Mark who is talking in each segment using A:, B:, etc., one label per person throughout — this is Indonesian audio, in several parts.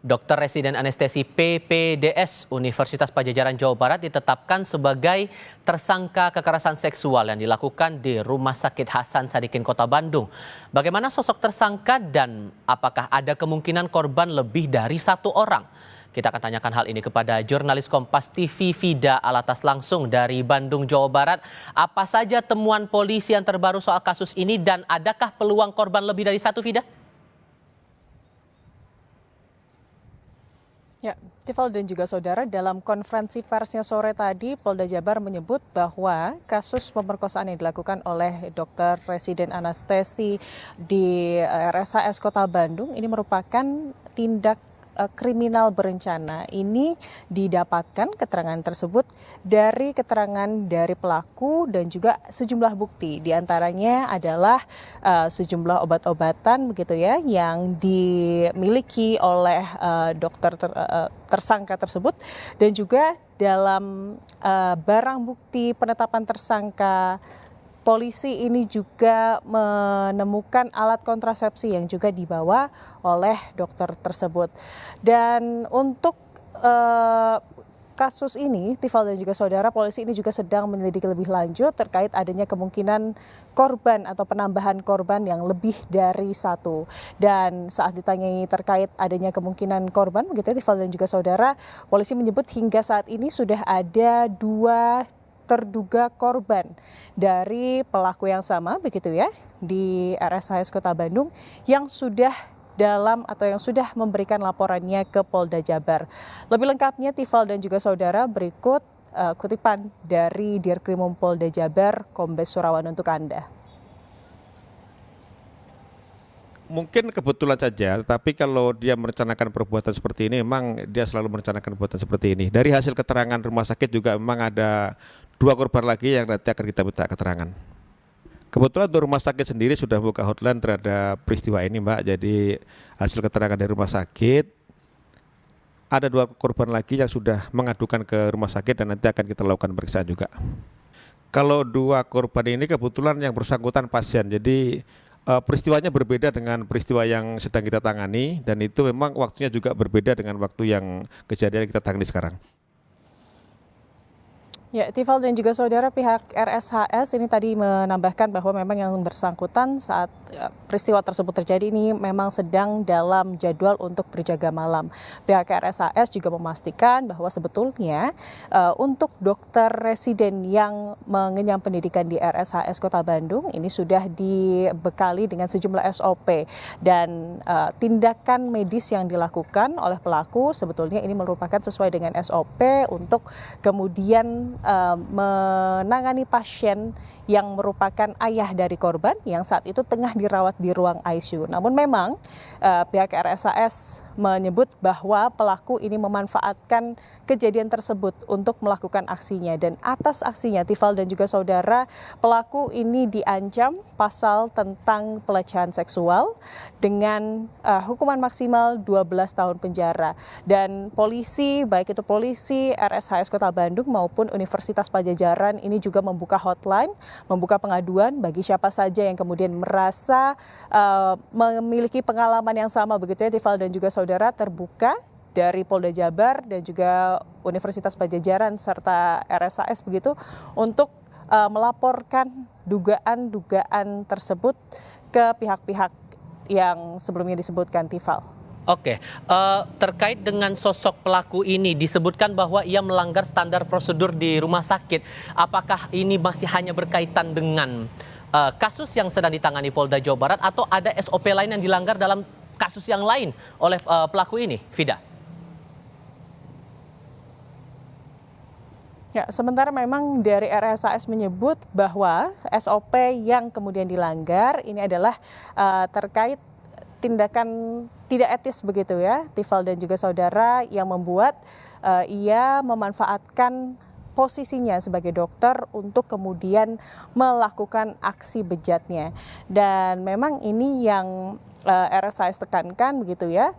A: Dokter residen anestesi PPDS Universitas Padjadjaran Jawa Barat ditetapkan sebagai tersangka kekerasan seksual yang dilakukan di Rumah Sakit Hasan Sadikin Kota Bandung. Bagaimana sosok tersangka dan apakah ada kemungkinan korban lebih dari satu orang? Kita akan tanyakan hal ini kepada jurnalis Kompas TV Vida Alatas langsung dari Bandung, Jawa Barat. Apa saja temuan polisi yang terbaru soal kasus ini dan adakah peluang korban lebih dari satu, Vida?
B: Ya, Tifal dan juga saudara, dalam konferensi persnya sore tadi, Polda Jabar menyebut bahwa kasus pemerkosaan yang dilakukan oleh dokter residen anestesi di RSHS Kota Bandung ini merupakan tindak kriminal berencana. Ini didapatkan keterangan tersebut dari keterangan dari pelaku dan juga sejumlah bukti. Di antaranya adalah sejumlah obat-obatan begitu ya yang dimiliki oleh dokter tersangka tersebut, dan juga dalam barang bukti penetapan tersangka, polisi ini juga menemukan alat kontrasepsi yang juga dibawa oleh dokter tersebut. Dan untuk kasus ini, Tifal dan juga saudara, polisi ini juga sedang menyelidiki lebih lanjut terkait adanya kemungkinan korban atau penambahan korban yang lebih dari satu. Dan saat ditanyai terkait adanya kemungkinan korban, begitu Tifal dan juga saudara, polisi menyebut hingga saat ini sudah ada 2 terduga korban dari pelaku yang sama begitu ya di RSHS Kota Bandung yang sudah memberikan laporannya ke Polda Jabar. Lebih lengkapnya Tifal dan juga saudara, berikut kutipan dari Dirkrimum Polda Jabar Kombes Surawan untuk Anda.
C: Mungkin kebetulan saja, tapi kalau dia merencanakan perbuatan seperti ini, memang dia selalu merencanakan perbuatan seperti ini. Dari hasil keterangan rumah sakit juga memang ada 2 korban lagi yang nanti akan kita minta keterangan. Kebetulan untuk rumah sakit sendiri sudah buka hotline terhadap peristiwa ini, Mbak. Jadi hasil keterangan dari rumah sakit, ada 2 korban lagi yang sudah mengadukan ke rumah sakit dan nanti akan kita lakukan pemeriksaan juga. Kalau 2 korban ini kebetulan yang bersangkutan pasien, jadi peristiwanya berbeda dengan peristiwa yang sedang kita tangani, dan itu memang waktunya juga berbeda dengan waktu yang kejadian kita tangani sekarang.
B: Ya, Tifal dan juga saudara, pihak RSHS ini tadi menambahkan bahwa memang yang bersangkutan saat peristiwa tersebut terjadi ini memang sedang dalam jadwal untuk berjaga malam. Pihak RSHS juga memastikan bahwa sebetulnya untuk dokter residen yang mengenyam pendidikan di RSHS Kota Bandung ini sudah dibekali dengan sejumlah SOP, dan tindakan medis yang dilakukan oleh pelaku sebetulnya ini merupakan sesuai dengan SOP untuk kemudian menangani pasien yang merupakan ayah dari korban yang saat itu tengah dirawat di ruang ICU. Namun memang pihak RSHS menyebut bahwa pelaku ini memanfaatkan kejadian tersebut untuk melakukan aksinya, dan atas aksinya Tifal dan juga saudara, pelaku ini diancam pasal tentang pelecehan seksual dengan hukuman maksimal 12 tahun penjara. Dan polisi, baik itu polisi RSHS Kota Bandung maupun Universitas Padjadjaran ini juga membuka hotline, membuka pengaduan bagi siapa saja yang kemudian merasa memiliki pengalaman yang sama begitu ya Tifal dan juga saudara, terbuka dari Polda Jabar dan juga Universitas Padjadjaran serta RSHS begitu untuk melaporkan dugaan-dugaan tersebut ke pihak-pihak yang sebelumnya disebutkan, Tifal.
A: Oke, terkait dengan sosok pelaku ini disebutkan bahwa ia melanggar standar prosedur di rumah sakit. Apakah ini masih hanya berkaitan dengan kasus yang sedang ditangani Polda Jawa Barat atau ada SOP lain yang dilanggar dalam kasus yang lain oleh pelaku ini, Vida?
B: Ya, sementara memang dari RSHS menyebut bahwa SOP yang kemudian dilanggar ini adalah terkait tindakan tidak etis begitu ya, Tifal dan juga saudara, yang membuat ia memanfaatkan posisinya sebagai dokter untuk kemudian melakukan aksi bejatnya. Dan memang ini yang RSHS tekankan begitu ya,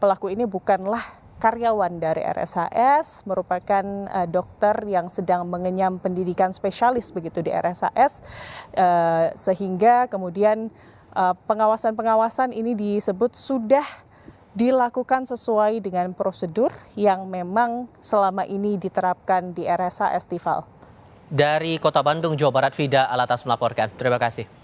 B: pelaku ini bukanlah karyawan dari RSHS, merupakan dokter yang sedang mengenyam pendidikan spesialis begitu di RSHS, sehingga kemudian pengawasan-pengawasan ini disebut sudah dilakukan sesuai dengan prosedur yang memang selama ini diterapkan di RSHS Tifal.
A: Dari Kota Bandung, Jawa Barat, Fida Alatas melaporkan. Terima kasih.